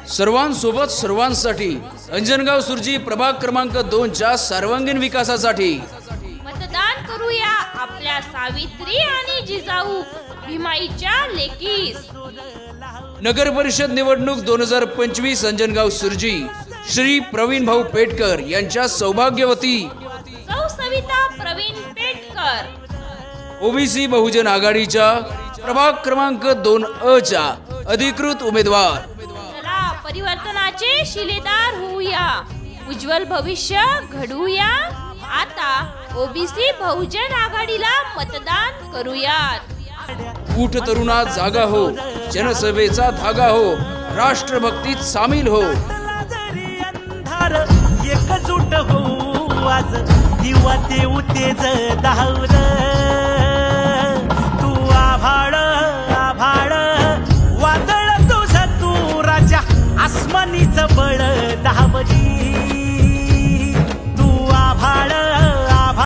सर्वांसोबत सर्वांसाठी अंजनगाव सुरजी प्रभाग क्रमांक 2 च्या सर्वांगीण विकासासाठी मतदान करूया आपल्या सावित्री आणि जिजाऊ भीमाईच्या लेकीस। नगर परिषद निवडणूक 2025 अंजनगाव सुरजी श्री प्रवीण भाऊ पेटकर यांच्या सौभाग्यवती सौ सविता प्रवीण पेटकर ओबीसी बहुजन आघाडीच्या प्रभाग क्रमांक 2 च्या अधिकृत उमेदवार। चला परिवर्तनाचे शिलेदार होऊया, उज्ज्वल भविष्य घडवूया। आता ओबीसी बहुजन आघाडीला मतदान करूयात। उठ तरुणा जागा हो, जनसेवेचा धागा हो, राष्ट्रभक्तीत सामील हो। एकजूट हो आज दिवा देऊ तेज धावलं, तू आभाळ